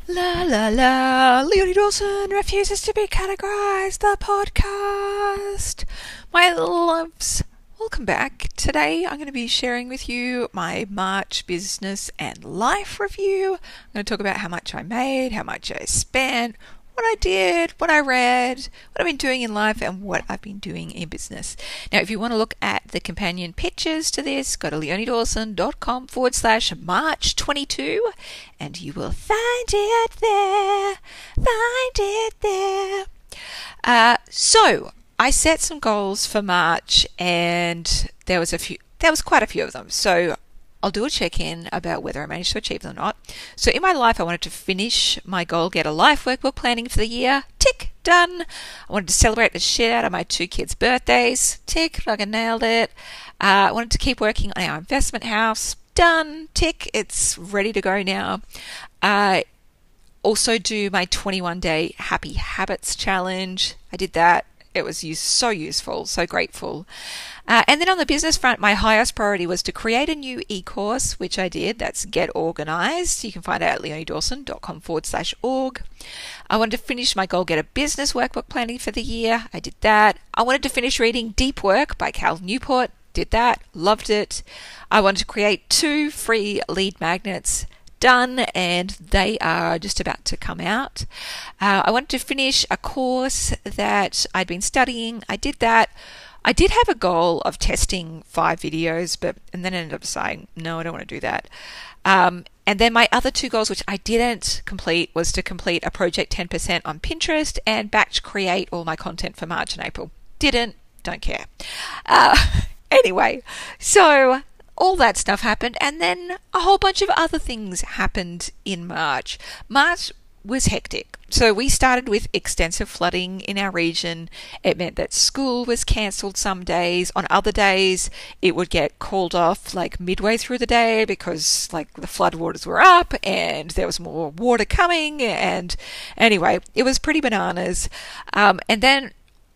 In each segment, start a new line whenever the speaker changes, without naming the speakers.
La la la, Leonie Dawson refuses to be categorized, the podcast. My loves, welcome back. Today I'm going to be sharing with you my March business and life review. I'm going to talk about how much I made, how much I spent, what I did, what I read, what I've been doing in life, and what I've been doing in business. Now, if you want to look at the companion pictures to this, go to leoniedawson.com/March22 and you will find it there. So I set some goals for March, and there was quite a few of them. So I'll do a check-in about whether I managed to achieve them or not. So in my life, I wanted to finish my goal, get a life workbook planning for the year. Tick, done. I wanted to celebrate the shit out of my 2 kids' birthdays. Tick, fucking nailed it. I wanted to keep working on our investment house. Done. Tick, it's ready to go now. Also do my 21-day Happy Habits Challenge. I did that. It was so useful, so grateful. And then on the business front, my highest priority was to create a new e-course, which I did. That's Get Organized. You can find it at leoniedawson.com/org. I wanted to finish my goal, get a business workbook planning for the year. I did that. I wanted to finish reading Deep Work by Cal Newport. Did that. Loved it. I wanted to create 2 free lead magnets. Done, and they are just about to come out. I wanted to finish a course that I'd been studying. I did that. I did have a goal of testing 5 videos, and then ended up saying, no, I don't want to do that. And then my other 2 goals, which I didn't complete, was to complete a project 10% on Pinterest and batch create all my content for March and April. Don't care. Anyway, so all that stuff happened, and then a whole bunch of other things happened in March. March was hectic. So we started with extensive flooding in our region. It meant that school was cancelled some days. On other days, it would get called off like midway through the day because like the floodwaters were up and there was more water coming. And anyway, it was pretty bananas. And then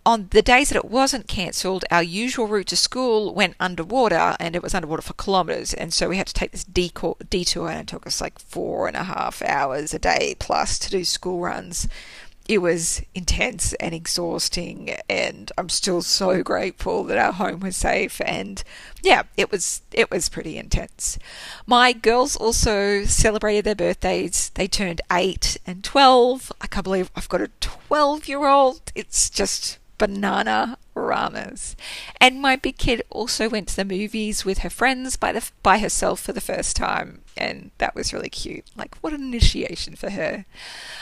on the days that it wasn't cancelled, our usual route to school went underwater, and it was underwater for kilometres. And so we had to take this detour, and it took us like 4.5 hours a day plus to do school runs. It was intense and exhausting, and I'm still so grateful that our home was safe. And yeah, it was pretty intense. My girls also celebrated their birthdays. They turned 8 and 12. I can't believe I've got a 12-year-old. It's just banana ramas. And my big kid also went to the movies with her friends by herself for the first time, and that was really cute. Like, what an initiation for her.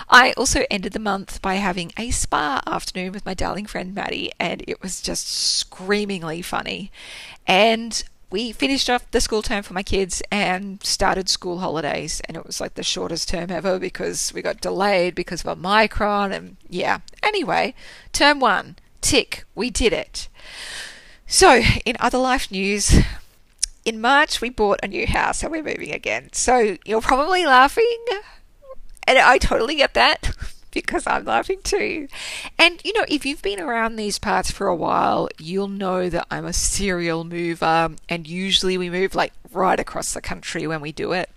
I also ended the month by having a spa afternoon with my darling friend Maddie, and it was just screamingly funny. And we finished off the school term for my kids and started school holidays, and it was like the shortest term ever because we got delayed because of Omicron. And yeah, anyway, term 1, tick, we did it. So in other life news, in March we bought a new house and we're moving again. So you're probably laughing, and I totally get that because I'm laughing too. And you know, if you've been around these parts for a while, you'll know that I'm a serial mover, and usually we move like right across the country when we do it.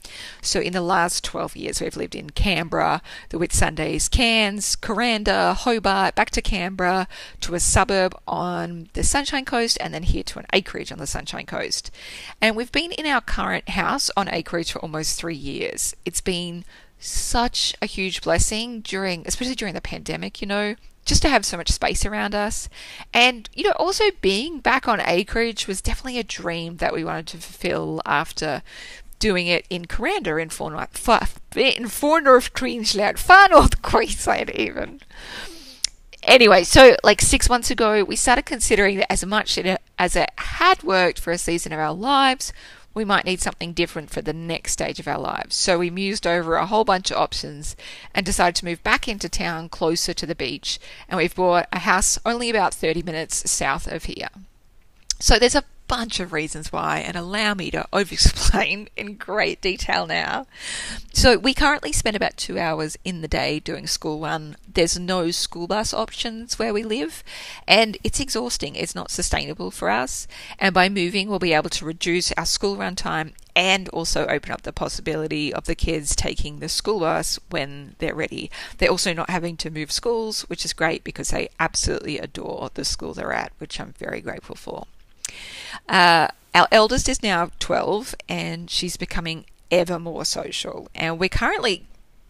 So in the last 12 years, we've lived in Canberra, the Whitsundays, Cairns, Kuranda, Hobart, back to Canberra, to a suburb on the Sunshine Coast, and then here to an acreage on the Sunshine Coast. And we've been in our current house on acreage for almost 3 years. It's been such a huge blessing especially during the pandemic, you know, just to have so much space around us. And, you know, also being back on acreage was definitely a dream that we wanted to fulfill after doing it in Kuranda in far north Queensland, far north Queensland even. Anyway, so like 6 months ago, we started considering that as much as it had worked for a season of our lives, we might need something different for the next stage of our lives. So we mused over a whole bunch of options and decided to move back into town closer to the beach. And we've bought a house only about 30 minutes south of here. So there's a bunch of reasons why, and allow me to over-explain in great detail now. So we currently spend about 2 hours in the day doing school run. There's no school bus options where we live, and it's exhausting. It's not sustainable for us. And by moving, we'll be able to reduce our school run time and also open up the possibility of the kids taking the school bus when they're ready. They're also not having to move schools, which is great because they absolutely adore the school they're at, which I'm very grateful for. Our eldest is now 12 and she's becoming ever more social, and we're currently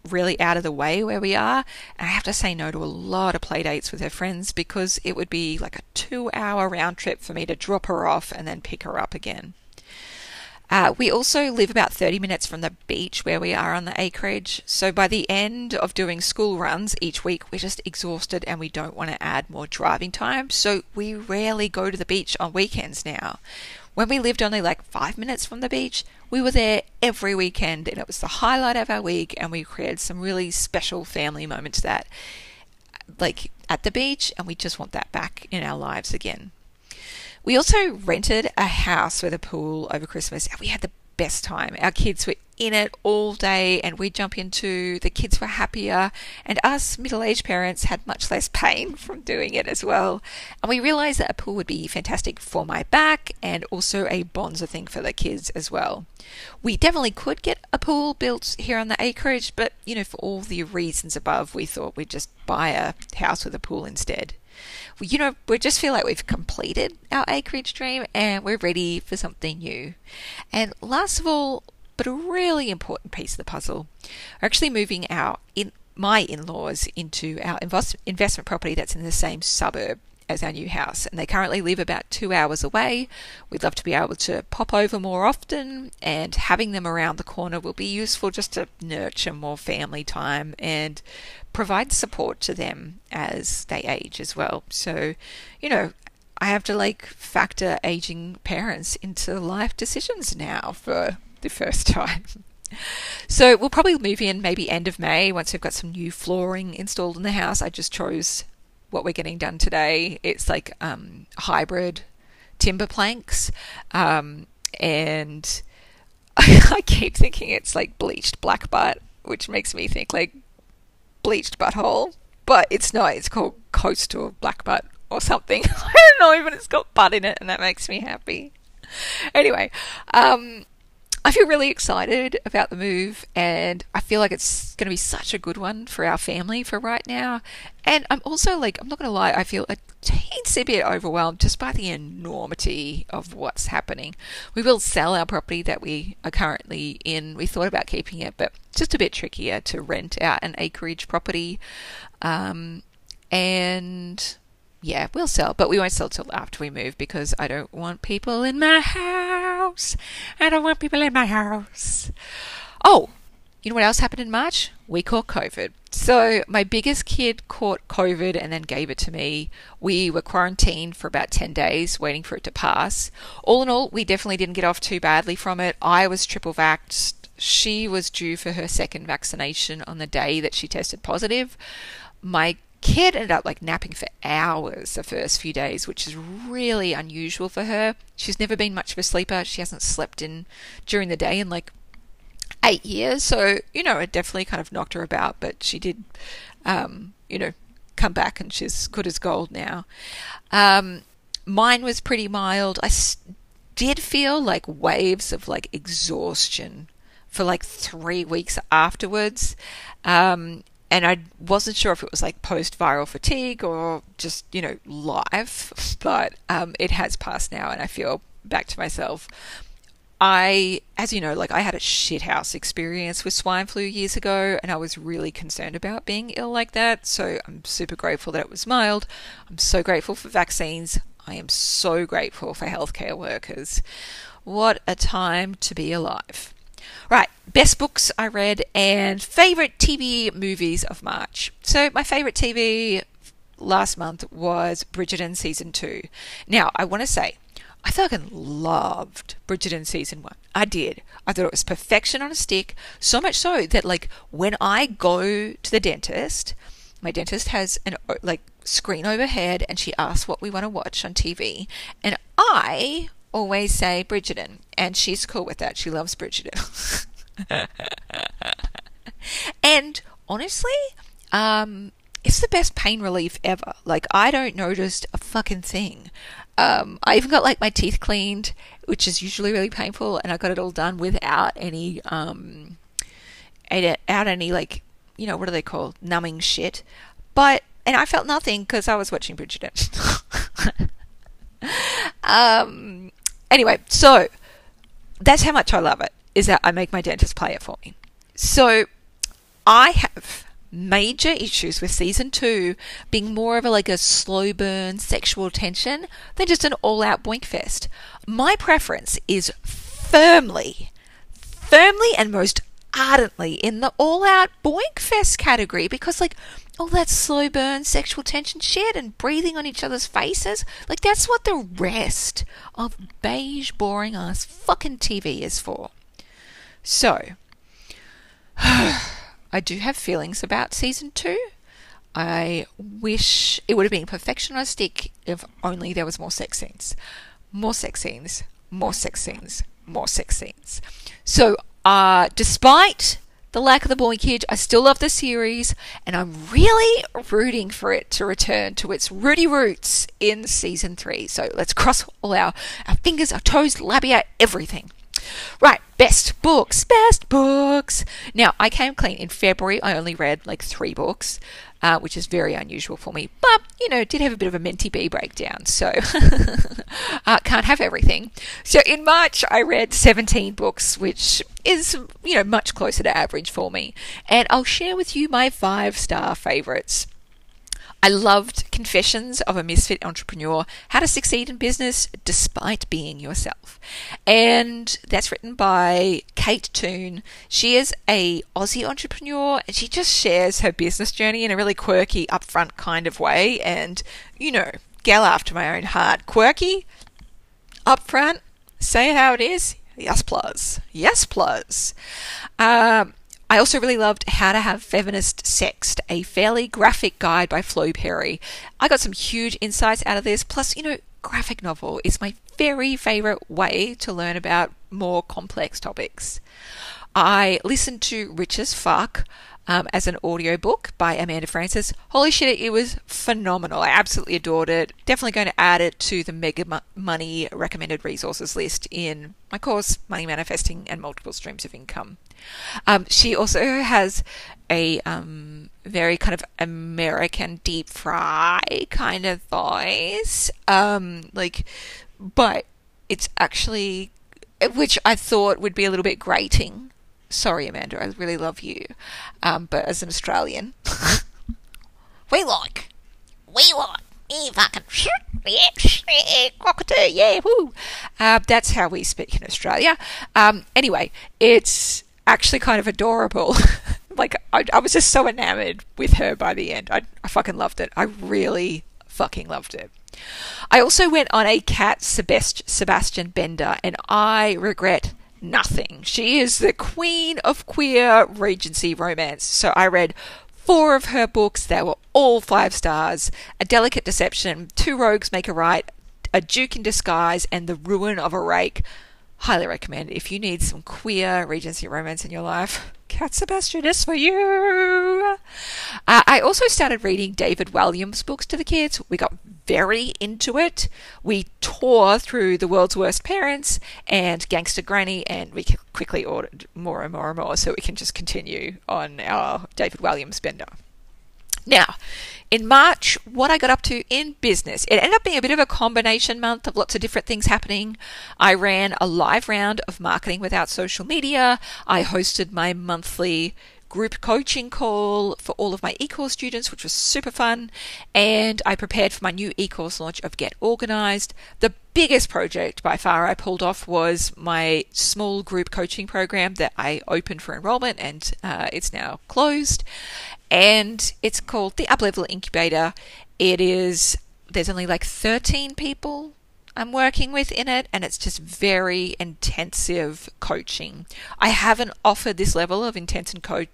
really out of the way where we are, and I have to say no to a lot of play dates with her friends because it would be like a 2-hour round trip for me to drop her off and then pick her up again. We also live about 30 minutes from the beach where we are on the acreage, so by the end of doing school runs each week, we're just exhausted and we don't want to add more driving time, so we rarely go to the beach on weekends now. When we lived only like 5 minutes from the beach, we were there every weekend, and it was the highlight of our week, and we created some really special family moments that, like at the beach, and we just want that back in our lives again. We also rented a house with a pool over Christmas, and we had the best time. Our kids were in it all day, and we jump into, the kids were happier, and us middle-aged parents had much less pain from doing it as well. And we realized that a pool would be fantastic for my back and also a bonza thing for the kids as well. We definitely could get a pool built here on the acreage, but for all the reasons above, we thought we'd just buy a house with a pool instead. We just feel like we've completed our acreage dream and we're ready for something new. And last of all, but a really important piece of the puzzle, we're actually moving my in-laws into our investment property that's in the same suburb as our new house, and they currently live about 2 hours away. We'd love to be able to pop over more often, and having them around the corner will be useful just to nurture more family time and provide support to them as they age as well. So, I have to factor aging parents into life decisions now for the first time. So we'll probably move in maybe end of May once we've got some new flooring installed in the house. I just chose what we're getting done today. It's hybrid timber planks, and I keep thinking it's like bleached black butt, which makes me think like bleached butthole, but it's not. It's called coastal black butt or something. I don't know, even it's got butt in it, and that makes me happy. Anyway, I feel really excited about the move, and I feel like it's going to be such a good one for our family for right now. And I'm also I'm not going to lie, I feel a teensy bit overwhelmed just by the enormity of what's happening. We will sell our property that we are currently in. We thought about keeping it, but it's just a bit trickier to rent out an acreage property. And yeah, we'll sell, but we won't sell till after we move because I don't want people in my house. I don't want people in my house. Oh, you know what else happened in March? We caught COVID. So my biggest kid caught COVID and then gave it to me. We were quarantined for about 10 days waiting for it to pass. All in all, we definitely didn't get off too badly from it. I was triple vaxxed. She was due for her second vaccination on the day that she tested positive. My kid ended up napping for hours the first few days, which is really unusual for her. She's never been much of a sleeper. She hasn't slept in during the day in 8 years. So, it definitely kind of knocked her about, but she did, come back and she's good as gold now. Mine was pretty mild. I did feel waves of exhaustion for 3 weeks afterwards. And I wasn't sure if it was post-viral fatigue or just, life, but it has passed now and I feel back to myself. As you know, I had a shithouse experience with swine flu years ago, and I was really concerned about being ill like that, so I'm super grateful that it was mild. I'm so grateful for vaccines. I am so grateful for healthcare workers. What a time to be alive. Right, best books I read and favourite TV movies of March. So my favourite TV last month was Bridgerton Season 2. Now, I want to say, I fucking loved Bridgerton Season 1. I did. I thought it was perfection on a stick, so much so that when I go to the dentist, my dentist has an screen overhead and she asks what we want to watch on TV, and I always say Bridgerton, and she's cool with that. She loves Bridgerton. And honestly, it's the best pain relief ever. Like, I don't notice a fucking thing. I even got like my teeth cleaned, which is usually really painful, and I got it all done without any like, you know, what do they call numbing shit. And I felt nothing because I was watching Bridgerton. Anyway, so that's how much I love it, is that I make my dentist play it for me. So I have major issues with season 2 being more of a slow burn sexual tension than just an all-out boink fest. My preference is firmly and most ardently in the all-out boink fest category, because all that slow burn sexual tension shit and breathing on each other's faces, that's what the rest of beige boring ass fucking TV is for. So I do have feelings about season 2. I wish it would have been perfectionistic if only there was more sex scenes. More sex scenes. More sex scenes. More sex scenes. So, despite the lack of the boinkage, I still love the series, and I'm really rooting for it to return to its rooty roots in season 3. So let's cross all our fingers, our toes, labia, everything. Right, best books. Now, I came clean. In February, I only read 3 books, which is very unusual for me. But, did have a bit of a Menti B breakdown, so can't have everything. So in March, I read 17 books, which is, much closer to average for me. And I'll share with you my 5-star favourites. I loved Confessions of a Misfit Entrepreneur, How to Succeed in Business Despite Being Yourself. And that's written by Kate Toon. She is a Aussie entrepreneur, and she just shares her business journey in a really quirky, upfront kind of way. And, gal after my own heart. Quirky, upfront, say it how it is. Yes, plus. Yes, plus. I also really loved How to Have Feminist Sex, a fairly graphic guide by Flo Perry. I got some huge insights out of this. Plus, graphic novel is my very favourite way to learn about more complex topics. I listened to Rich as Fuck as an audiobook by Amanda Frances. Holy shit, it was phenomenal. I absolutely adored it. Definitely going to add it to the Mega Money recommended resources list in my course, Money Manifesting and Multiple Streams of Income. She also has a very kind of American deep fry kind of voice, but it's actually, which I thought would be a little bit grating. Sorry, Amanda, I really love you, but as an Australian, we fucking cockatoo, yeah, woo. That's how we speak in Australia. Anyway, it's actually kind of adorable. I was just so enamored with her by the end. I fucking loved it. I really fucking loved it. I also went on a Kat Sebastian bender, and I regret nothing. She is the queen of queer Regency romance. So I read 4 of her books. They were all 5 stars. A Delicate Deception, Two Rogues Make a Right, A Duke in Disguise, and The Ruin of a Rake. Highly recommend. If you need some queer Regency romance in your life, Kat Sebastian is for you. I also started reading David Walliams books to the kids. We got very into it. We tore through The World's Worst Parents and Gangster Granny, and we quickly ordered more and more and more so we can just continue on our David Walliams bender. Now, in March, what I got up to in business, it ended up being a bit of a combination month of lots of different things happening. I ran a live round of Marketing Without Social Media. I hosted my monthly group coaching call for all of my eCourse students, which was super fun. And I prepared for my new eCourse launch of Get Organized. The biggest project by far I pulled off was my small group coaching program that I opened for enrollment, and it's now closed. And it's called the Uplevel Incubator. There's only 13 people I'm working with in it, and it's just very intensive coaching. I haven't offered this level of intensive coaching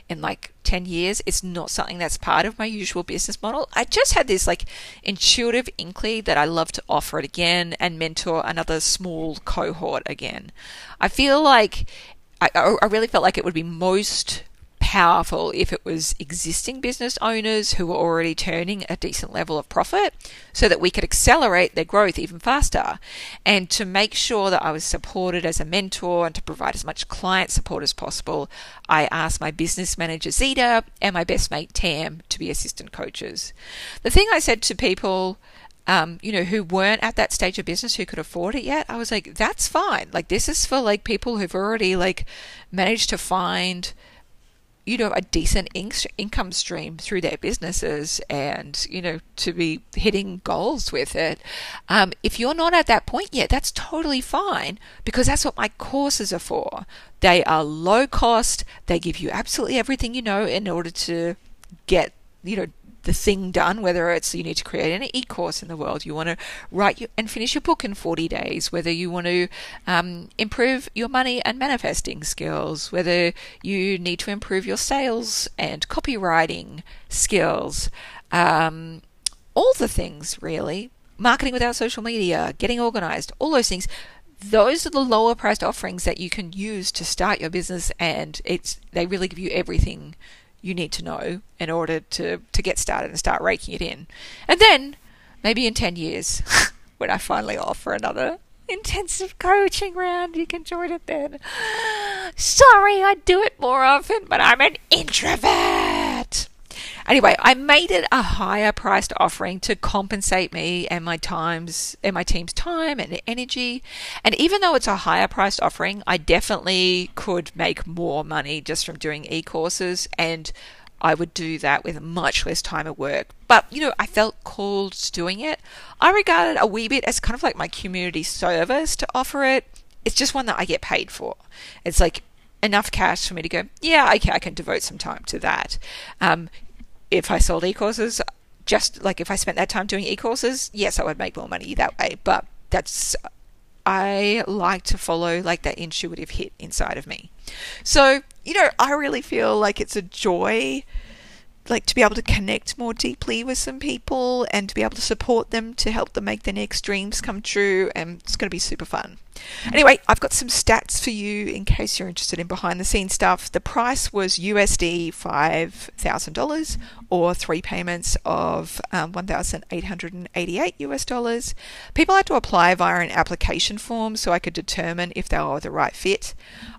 in like 10 years. It's not something that's part of my usual business model. I just had this like intuitive inkling that I love to offer it again and mentor another small cohort again. I feel like I really felt like it would be most powerful if it was existing business owners who were already turning a decent level of profit so that we could accelerate their growth even faster. And to make sure that I was supported as a mentor and to provide as much client support as possible, I asked my business manager Zeta and my best mate Tam to be assistant coaches. The thing I said to people who weren't at that stage of business who could afford it yet, I was like, that's fine. Like, this is for like people who've already like managed to find a decent income stream through their businesses and, to be hitting goals with it. If you're not at that point yet, that's totally fine, because that's what my courses are for. They are low cost. They give you absolutely everything in order to get, the thing done, whether it's you need to create an e-course in the world, you want to write and finish your book in 40 days, whether you want to improve your money and manifesting skills, whether you need to improve your sales and copywriting skills, all the things really, marketing without social media, getting organized, all those things. Those are the lower priced offerings that you can use to start your business, and they really give you everything you need to know in order to get started and start raking it in. And then maybe in 10 years, when I finally offer another intensive coaching round, you can join it then. Sorry, I do it more often, but I'm an introvert. Anyway, I made it a higher priced offering to compensate me and my team's time and energy. And even though it's a higher priced offering, I definitely could make more money just from doing e-courses, and I would do that with much less time at work. But, I felt called to doing it. I regard it a wee bit as kind of like my community service to offer it. It's just one that I get paid for. It's like enough cash for me to go, yeah, okay, I can devote some time to that. If I sold e-courses, just like if I spent that time doing e-courses, yes, I would make more money that way. But I like to follow like that intuitive hit inside of me. So, I really feel like it's a joy, like to be able to connect more deeply with some people and to be able to support them to help them make their next dreams come true. And it's going to be super fun. Anyway, I've got some stats for you in case you're interested in behind the scenes stuff. The price was USD $5,000 or 3 payments of $1,888 US. People had to apply via an application form so I could determine if they were the right fit.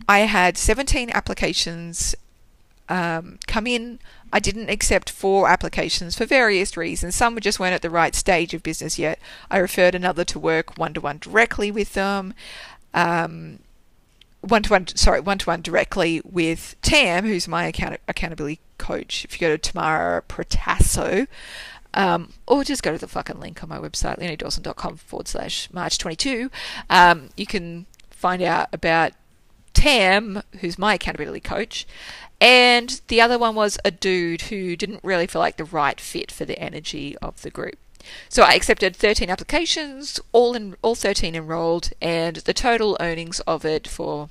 I had 17 applications come in. I didn't accept 4 applications for various reasons. Some just weren't at the right stage of business yet. I referred another to work one-to-one directly with them. One-to-one directly with Tam, who's my accountability coach. If you go to Tamara Pratasso, or just go to the fucking link on my website, leoniedawson.com/March22, you can find out about Tam, who's my accountability coach. And the other one was a dude who didn't really feel like the right fit for the energy of the group. So I accepted 13 applications, all 13 enrolled, and the total earnings of it for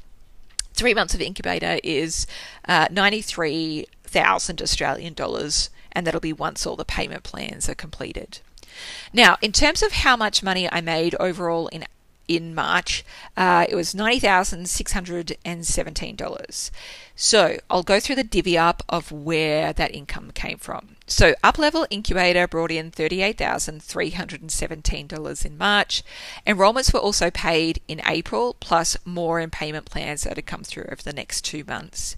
3 months of incubator is 93,000 Australian dollars, and that'll be once all the payment plans are completed. Now, in terms of how much money I made overall in March, it was $90,617. So I'll go through the divvy up of where that income came from. So Uplevel Incubator brought in $38,317 in March. Enrollments were also paid in April, plus more in payment plans that had come through over the next 2 months.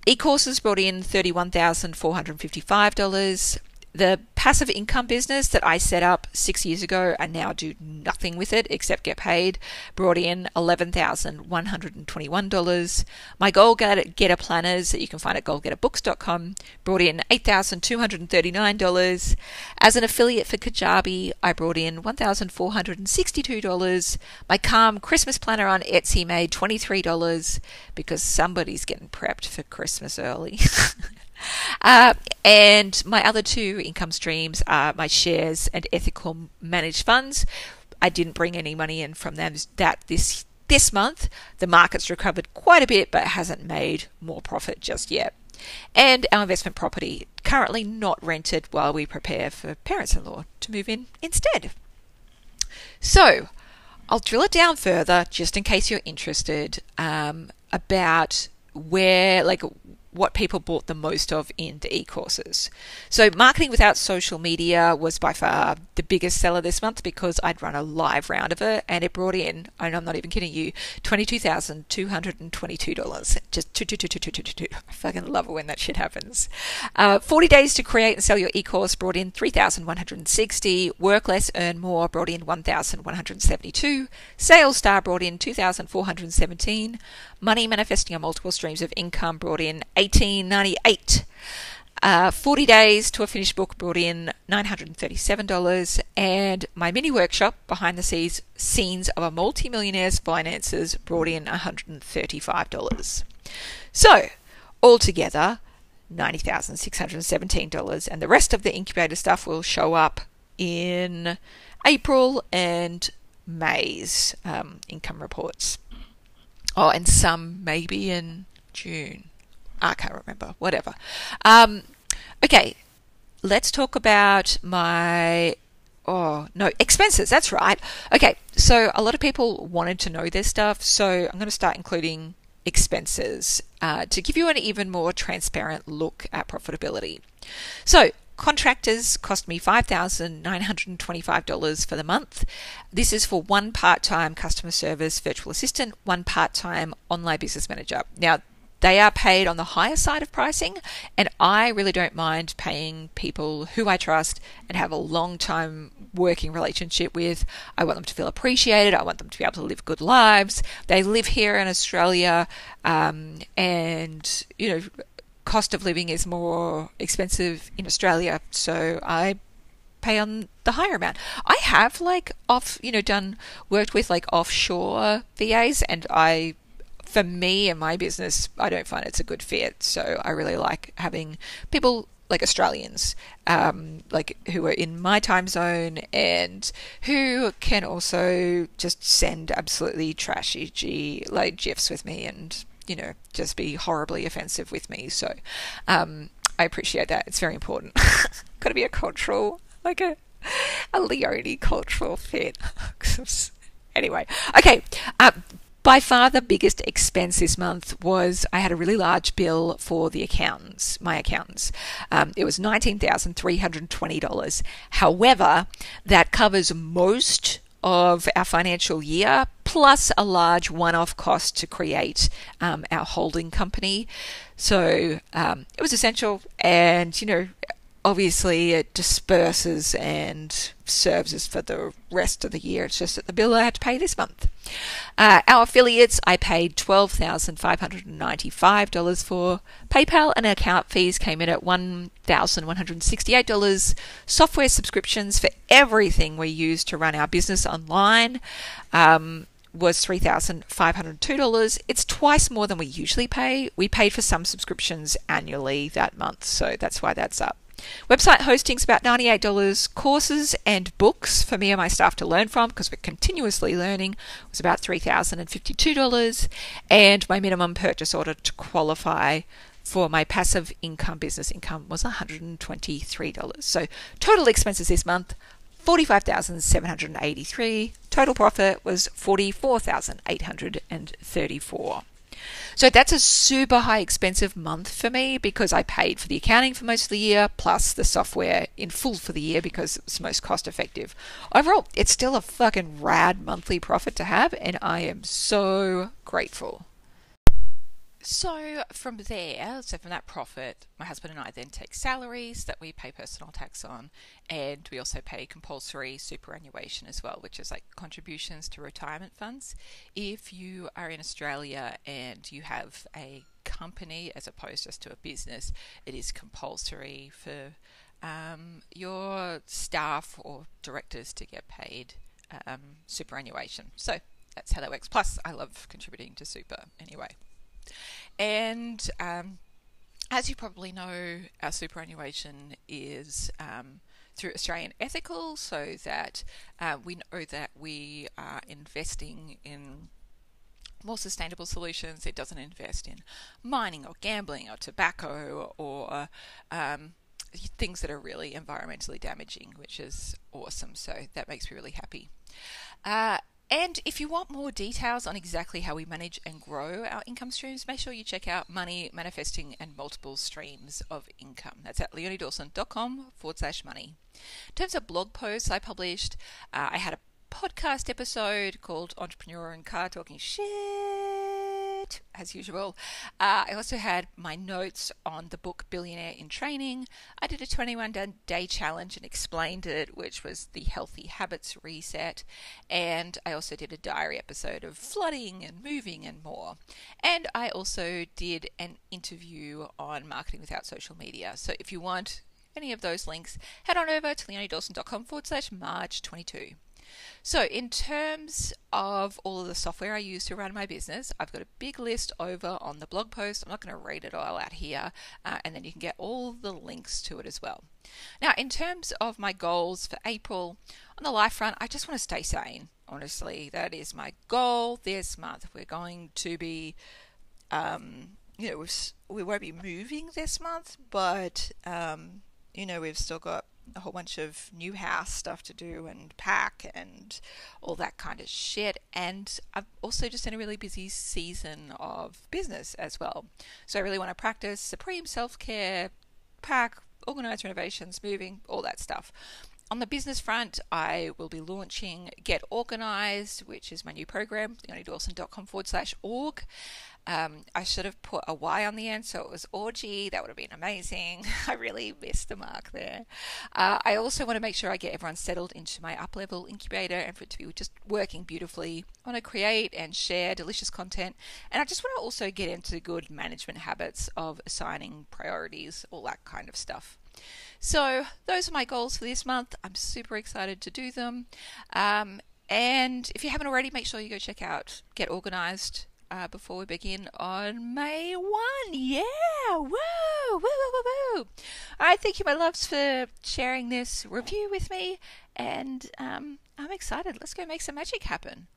E-courses brought in $31,455. The passive income business that I set up 6 years ago and now do nothing with it except get paid brought in $11,121. My Goal Getter planners that you can find at goalgetterbooks.com brought in $8,239. As an affiliate for Kajabi, I brought in $1,462. My Calm Christmas planner on Etsy made $23 because somebody's getting prepped for Christmas early. And my other two income streams are my shares and ethical managed funds. I didn't bring any money in from them this month. The market's recovered quite a bit, but hasn't made more profit just yet. And our investment property, currently not rented while we prepare for parents-in-law to move in instead. So I'll drill it down further just in case you're interested about what people bought the most of in the e-courses. So marketing without social media was by far the biggest seller this month because I'd run a live round of it and it brought in, and I'm not even kidding you, $22,222. Just two. I fucking love it when that shit happens. 40 days to create and sell your e-course brought in $3,160. Work less, earn more brought in $1,172. Sales Star brought in $2,417. Money manifesting on multiple streams of income brought in $1,898. 40 days to a finished book brought in $937. And my mini workshop, behind the scenes of a multi-millionaire's finances, brought in $135. So altogether, $90,617. And the rest of the incubator stuff will show up in April and May's income reports. Oh, and some maybe in June. I can't remember. Whatever. Okay, let's talk about expenses. That's right. Okay, so a lot of people wanted to know this stuff, so I'm going to start including expenses to give you an even more transparent look at profitability. So contractors cost me $5,925 for the month. This is for one part-time customer service virtual assistant, one part-time online business manager. Now, they are paid on the higher side of pricing, and I really don't mind paying people who I trust and have a long time working relationship with. I want them to feel appreciated. I want them to be able to live good lives. They live here in Australia, and cost of living is more expensive in Australia, so I pay on the higher amount. I have worked with offshore VAs, and for me and my business, I don't find it's a good fit. So I really like having people like Australians, who are in my time zone and who can also just send absolutely trashy GIFs with me and, just be horribly offensive with me. So I appreciate that. It's very important. Got to be a cultural, a Leone cultural fit. Anyway, okay. By far the biggest expense this month was I had a really large bill for my accountants. It was $19,320. However, that covers most of our financial year, plus a large one-off cost to create our holding company. So it was essential, and obviously it disperses and serves us for the rest of the year. It's just that the bill I had to pay this month. Our affiliates, I paid $12,595 for. PayPal and account fees came in at $1,168. Software subscriptions for everything we use to run our business online was $3,502. It's twice more than we usually pay. We paid for some subscriptions annually that month, so that's why that's up. Website hosting's about $98. Courses and books for me and my staff to learn from, because we're continuously learning, was about $3,052. And my minimum purchase order to qualify for my passive income business income was $123. So total expenses this month, $45,783. Total profit was $44,834. So that's a super high expensive month for me because I paid for the accounting for most of the year, plus the software in full for the year because it was most cost effective. Overall, it's still a fucking rad monthly profit to have, and I am so grateful. So from that profit, my husband and I then take salaries that we pay personal tax on, and we also pay compulsory superannuation as well, which is like contributions to retirement funds. If you are in Australia and you have a company as opposed just to a business, it is compulsory for your staff or directors to get paid superannuation. So that's how that works. Plus, I love contributing to super anyway. And As you probably know, our superannuation is through Australian Ethical, so that we know that we are investing in more sustainable solutions. It doesn't invest in mining or gambling or tobacco or things that are really environmentally damaging, which is awesome. So that makes me really happy. And if you want more details on exactly how we manage and grow our income streams, make sure you check out Money, Manifesting and Multiple Streams of Income. That's at leoniedawson.com/money. In terms of blog posts I published, I had a podcast episode called Entrepreneur and Car Talking Shit, as usual. I also had my notes on the book Billionaire in Training. I did a 21-day challenge and explained it, which was the Healthy Habits Reset. And I also did a diary episode of flooding and moving and more. And I also did an interview on marketing without social media. So if you want any of those links, head on over to leoniedawson.com/March22. So in terms of all of the software I use to run my business, I've got a big list over on the blog post. I'm not going to read it all out here, and then you can get all the links to it as well. Now, in terms of my goals for April, on the life front, I just want to stay sane. Honestly, that is my goal this month. We're going to be, we won't be moving this month, but, we've still got a whole bunch of new house stuff to do and pack and all that kind of shit. And I've also just in a really busy season of business as well. So I really want to practice supreme self-care, pack, organize renovations, moving, all that stuff. On the business front, I will be launching Get Organized, which is my new program, leoniedawson.com/org. I should have put a Y on the end, so it was orgy. That would have been amazing. I really missed the mark there. I also want to make sure I get everyone settled into my up-level incubator and for it to be just working beautifully. I want to create and share delicious content. And I just want to also get into good management habits of assigning priorities, all that kind of stuff. So those are my goals for this month. I'm super excited to do them. And if you haven't already, make sure you go check out Get Organized before we begin on May 1. Yeah! Woo! Woo, woo, woo, woo! All right, thank you, my loves, for sharing this review with me. And I'm excited. Let's go make some magic happen.